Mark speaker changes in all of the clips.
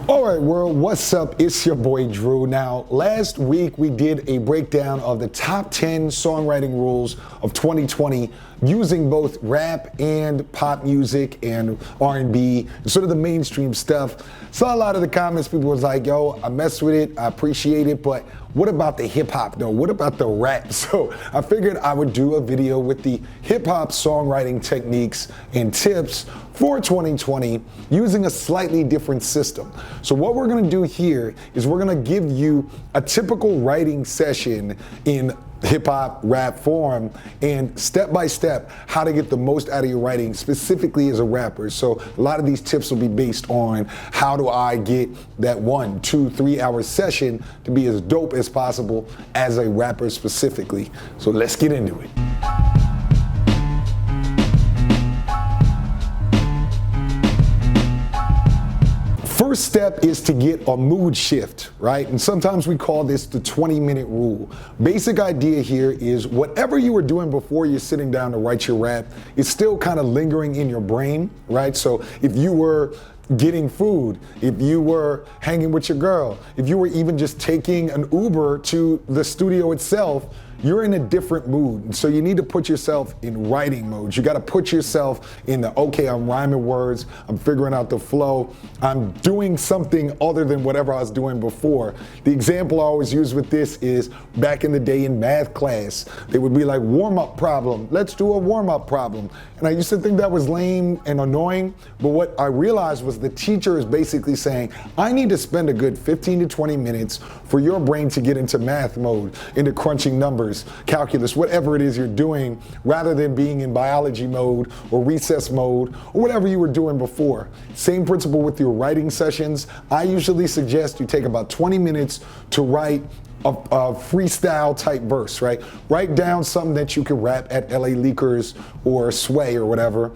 Speaker 1: All right, world, what's up? It's your boy Drew. Now, last week we did a breakdown of the top 10 songwriting rules of 2020 using both rap and pop music and R&B, sort of the mainstream stuff. Saw a lot of the comments, people was like, yo, I mess with it, I appreciate it, but what about the hip hop though? What about the rap? So I figured I would do a video with the hip hop songwriting techniques and tips for 2020 using a slightly different system. So what we're gonna do here is we're gonna give you a typical writing session in hip hop rap form and step by step how to get the most out of your writing specifically as a rapper. So a lot of these tips will be based on how do I get that 1, 2, 3 hour session to be as dope as possible as a rapper specifically. So let's get into it. First step is to get a mood shift, right? And sometimes we call this the 20-minute rule. Basic idea here is whatever you were doing before you're sitting down to write your rap is still kind of lingering in your brain, right? So if you were getting food, if you were hanging with your girl, if you were even just taking an Uber to the studio itself, you're in a different mood. So you need to put yourself in writing mode. You gotta put yourself in the, okay, I'm rhyming words, I'm figuring out the flow, I'm doing something other than whatever I was doing before. The example I always use with this is back in the day in math class, they would be like, warm-up problem, let's do a warm-up problem. And I used to think that was lame and annoying, but what I realized was the teacher is basically saying, I need to spend a good 15 to 20 minutes for your brain to get into math mode, into crunching numbers, calculus, whatever it is you're doing, rather than being in biology mode or recess mode or whatever you were doing before. Same principle with your writing sessions. I usually suggest you take about 20 minutes to write a freestyle type verse, right? Write down something that you can rap at LA Leakers or Sway or whatever.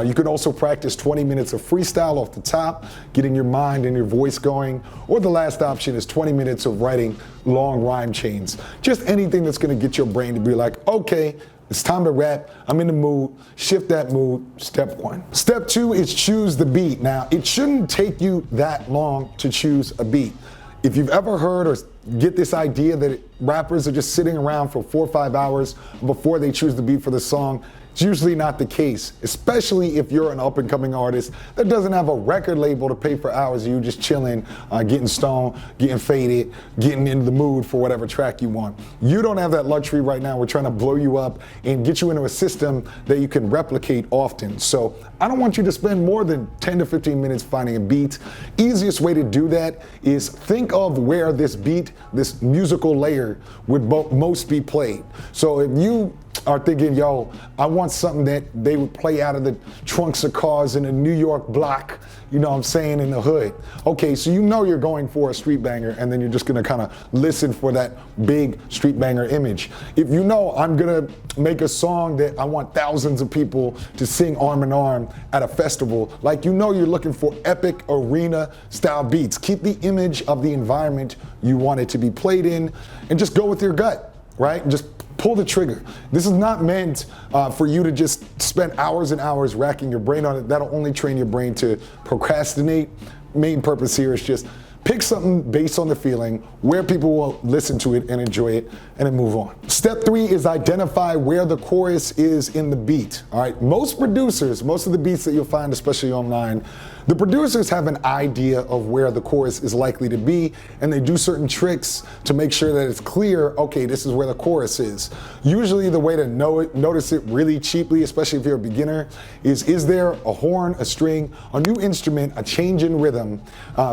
Speaker 1: You can also practice 20 minutes of freestyle off the top, getting your mind and your voice going. Or the last option is 20 minutes of writing long rhyme chains. Just anything that's gonna get your brain to be like, okay, it's time to rap, I'm in the mood, shift that mood, step 1. Step 2 is choose the beat. Now, it shouldn't take you that long to choose a beat. If you've ever heard or get this idea that rappers are just sitting around for 4 or 5 hours before they choose the beat for the song, it's usually not the case, especially if you're an up-and-coming artist that doesn't have a record label to pay for hours of you just chilling, getting stoned, getting faded, getting into the mood for whatever track you want. You don't have that luxury right now. We're trying to blow you up and get you into a system that you can replicate often. So I don't want you to spend more than 10 to 15 minutes finding a beat. Easiest way to do that is think of where this beat, this musical layer would most be played. So if you are thinking, yo, I want something that they would play out of the trunks of cars in a New York block, you know what I'm saying, in the hood. Okay, so you know you're going for a street banger, and then you're just gonna kind of listen for that big street banger image. If you know I'm gonna make a song that I want thousands of people to sing arm in arm at a festival, like you know you're looking for epic arena style beats. Keep the image of the environment you want it to be played in, and just go with your gut, right? Just pull the trigger. This is not meant for you to just spend hours and hours racking your brain on it. That'll only train your brain to procrastinate. Main purpose here is just pick something based on the feeling, where people will listen to it and enjoy it, and then move on. Step 3 is identify where the chorus is in the beat. All right, most producers, most of the beats that you'll find, especially online, the producers have an idea of where the chorus is likely to be, and they do certain tricks to make sure that it's clear, okay, this is where the chorus is. Usually the way to notice it really cheaply, especially if you're a beginner, is there a horn, a string, a new instrument, a change in rhythm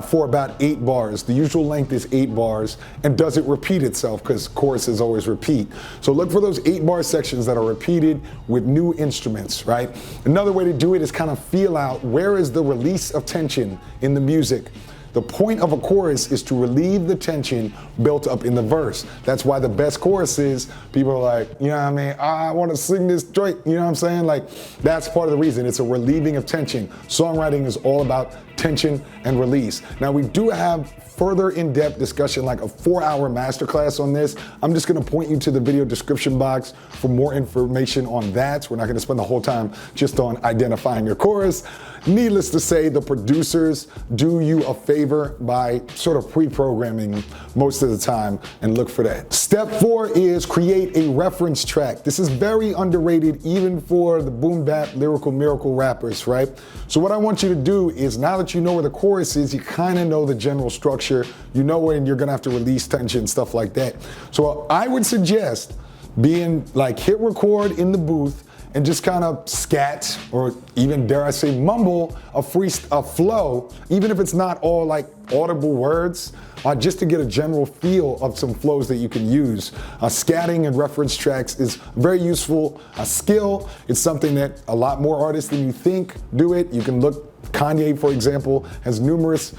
Speaker 1: for about 8 bars. The usual length is 8 bars, and does it repeat itself, because choruses always repeat. So look for those 8-bar sections that are repeated with new instruments, right? Another way to do it is kind of feel out where is the release of tension in the music. The point of a chorus is to relieve the tension built up in the verse. That's why the best choruses, people are like, you know what I mean, I want to sing this joint, you know what I'm saying? Like, that's part of the reason. It's a relieving of tension. Songwriting is all about tension, and release. Now we do have further in-depth discussion, like a 4-hour masterclass on this. I'm just gonna point you to the video description box for more information on that. We're not gonna spend the whole time just on identifying your chorus. Needless to say, the producers do you a favor by sort of pre-programming most of the time, and look for that. Step 4 is create a reference track. This is very underrated even for the boom bap lyrical miracle rappers, right? So what I want you to do is, now that you know where the chorus is, you kind of know the general structure, you know when you're gonna have to release tension, stuff like that. So I would suggest being like, hit record in the booth and just kind of scat, or even dare I say mumble a flow, even if it's not all like audible words, just to get a general feel of some flows that you can use. Scatting and reference tracks is very useful skill. It's something that a lot more artists than you think do it. You can look, Kanye, for example, has numerous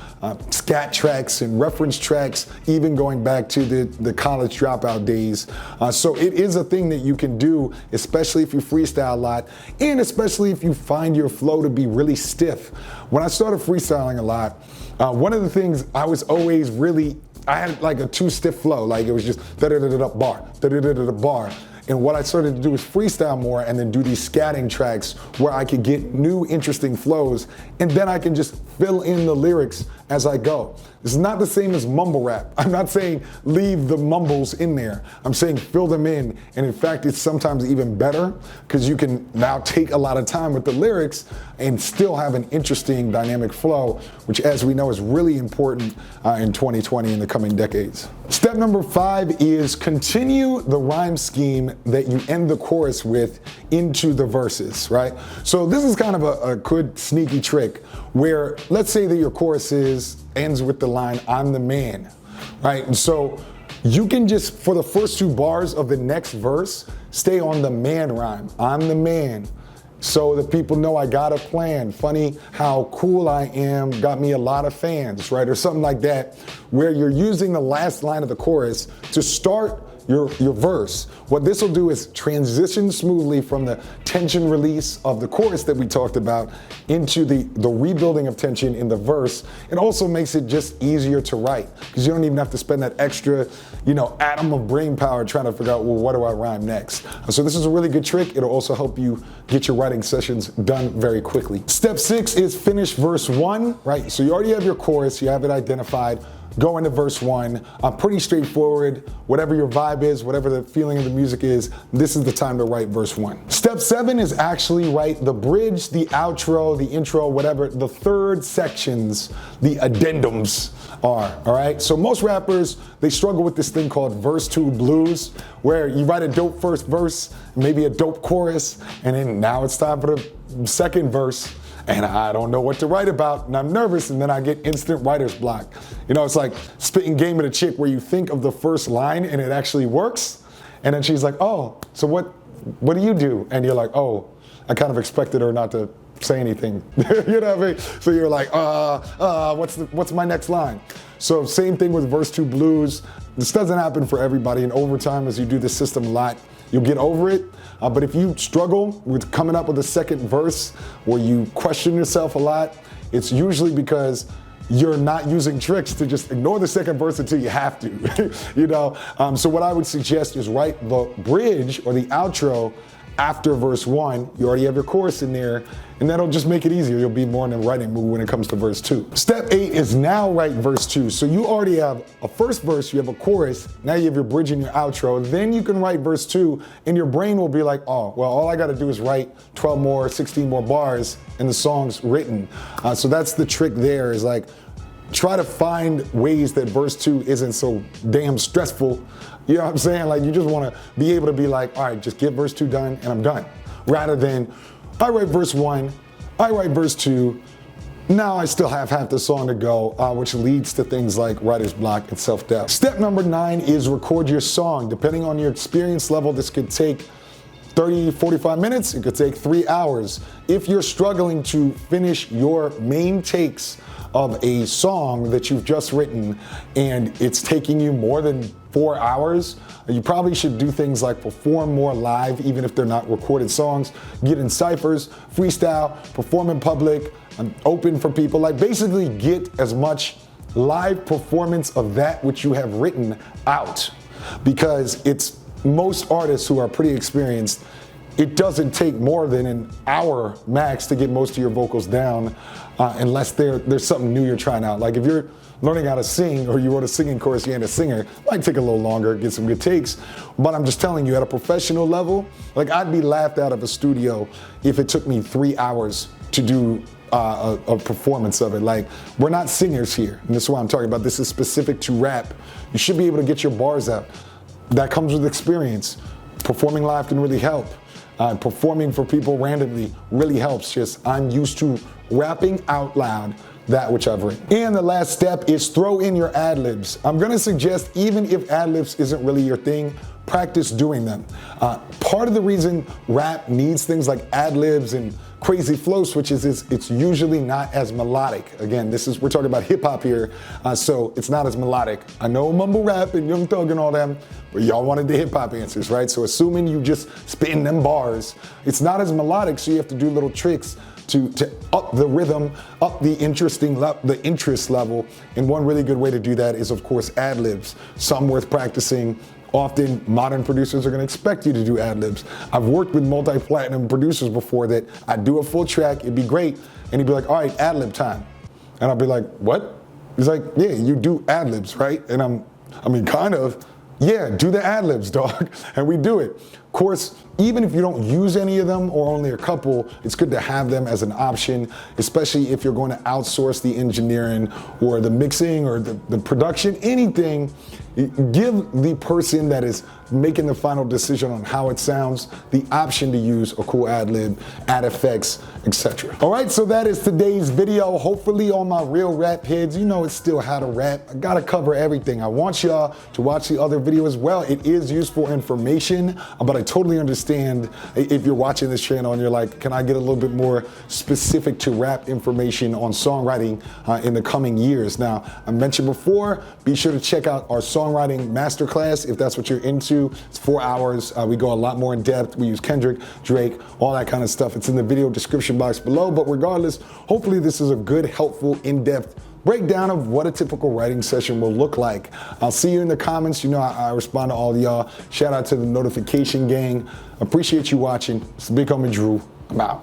Speaker 1: scat tracks and reference tracks, even going back to the college dropout days. So it is a thing that you can do, especially if you freestyle a lot, and especially if you find your flow to be really stiff. When I started freestyling a lot, one of the things I was always I had like a too stiff flow, like it was just da-da-da-da bar, da-da-da-da bar. And what I started to do is freestyle more and then do these scatting tracks where I could get new interesting flows, and then I can just fill in the lyrics as I go. This is not the same as mumble rap. I'm not saying leave the mumbles in there. I'm saying fill them in. And in fact, it's sometimes even better because you can now take a lot of time with the lyrics and still have an interesting dynamic flow, which, as we know, is really important in 2020 and the coming decades. Step number 5 is continue the rhyme scheme that you end the chorus with into the verses, right? So this is kind of a good sneaky trick where, let's say that your chorus ends with the line, "I'm the man," right? And so you can just, for the first 2 bars of the next verse, stay on the man rhyme. I'm the man, so that people know I got a plan. Funny how cool I am, got me a lot of fans, right? Or something like that, where you're using the last line of the chorus to start your verse. What this will do is transition smoothly from the tension release of the chorus that we talked about into the rebuilding of tension in the verse. It also makes it just easier to write because you don't even have to spend that extra, atom of brain power trying to figure out, well, what do I rhyme next? So this is a really good trick. It'll also help you get your writing sessions done very quickly. Step 6 is finish verse 1, right? So you already have your chorus, you have it identified. Go into verse 1. Pretty straightforward. Whatever your vibe is, whatever the feeling of the music is, this is the time to write verse 1. Step 7 is actually write the bridge, the outro, the intro, whatever the third sections, the addendums are, all right? So most rappers, they struggle with this thing called verse 2 blues, where you write a dope first verse, maybe a dope chorus, and then now it's time for the second verse. And I don't know what to write about, and I'm nervous, and then I get instant writer's block. It's like spitting game at a chick where you think of the first line and it actually works, and then she's like, "Oh, so what do you do?" And you're like, "Oh, I kind of expected her not to say anything." You know what I mean? So you're like, what's my next line? So same thing with verse 2 blues. This doesn't happen for everybody, and over time, as you do this system a lot, you'll get over it. But if you struggle with coming up with a second verse, or you question yourself a lot, it's usually because you're not using tricks to just ignore the second verse until you have to. So what I would suggest is write the bridge or the outro after verse 1. You already have your chorus in there, and that'll just make it easier. You'll be more in the writing mood when it comes to verse 2. Step 8 is now write verse 2. So you already have a first verse, you have a chorus, now you have your bridge and your outro, then you can write verse 2, and your brain will be like, oh, well, all I gotta do is write 12 more, 16 more bars, and the song's written. So that's the trick there, is like, try to find ways that verse 2 isn't so damn stressful. You know what I'm saying? Like, you just want to be able to be like, all right, just get verse 2 done and I'm done. Rather than, I write verse 1, I write verse 2, now I still have half the song to go, which leads to things like writer's block and self-doubt. Step number 9 is record your song. Depending on your experience level, this could take 30, 45 minutes, it could take 3 hours. If you're struggling to finish your main takes of a song that you've just written and it's taking you more than 4 hours, you probably should do things like perform more live, even if they're not recorded songs, get in ciphers, freestyle, perform in public, open for people, like basically get as much live performance of that which you have written out. Because it's most artists who are pretty experienced, it doesn't take more than an hour max to get most of your vocals down, unless there's something new you're trying out. Like if you're learning how to sing, or you wrote a singing course, you ain't a singer, it might take a little longer, get some good takes. But I'm just telling you, at a professional level, like I'd be laughed out of a studio if it took me 3 hours to do a performance of it. Like, we're not singers here, and this is what I'm talking about. This is specific to rap. You should be able to get your bars out. That comes with experience. Performing live can really help. Performing for people randomly really helps. Just, I'm used to rapping out loud that which I've written. And the last step is throw in your ad-libs. I'm gonna suggest, even if ad-libs isn't really your thing, practice doing them. Part of the reason rap needs things like ad-libs and crazy flow switches is it's usually not as melodic. Again, we're talking about hip hop here, so it's not as melodic. I know mumble rap and Young Thug and all them, but y'all wanted the hip hop answers, right? So assuming you just spitting them bars, it's not as melodic, so you have to do little tricks to up the rhythm, up the interest level. And one really good way to do that is, of course, ad-libs. Some worth practicing. Often modern producers are gonna expect you to do ad-libs. I've worked with multi-platinum producers before that I'd do a full track, it'd be great, and he'd be like, all right, ad-lib time. And I'll be like, what? He's like, yeah, you do ad-libs, right? And I mean, kind of, yeah, do the ad-libs, dog. And we do it. Of course, even if you don't use any of them or only a couple, it's good to have them as an option, especially if you're going to outsource the engineering or the mixing or the production, anything. Give the person that is making the final decision on how it sounds the option to use a cool ad-lib, add effects, etc. All right, so that is today's video. Hopefully all my real rap heads, you know it's still how to rap. I gotta cover everything. I want y'all to watch the other video as well. It is useful information, but I totally understand if you're watching this channel and you're like, can I get a little bit more specific to rap information on songwriting in the coming years? Now, I mentioned before, be sure to check out our songwriting masterclass if that's what you're into. It's 4 hours. We go a lot more in depth. We use Kendrick, Drake, all that kind of stuff. It's in the video description box below. But regardless, hopefully this is a good, helpful, in-depth breakdown of what a typical writing session will look like. I'll see you in the comments. You know I respond to all of y'all. Shout out to the notification gang. Appreciate you watching. It's the big homie Drew. I'm out.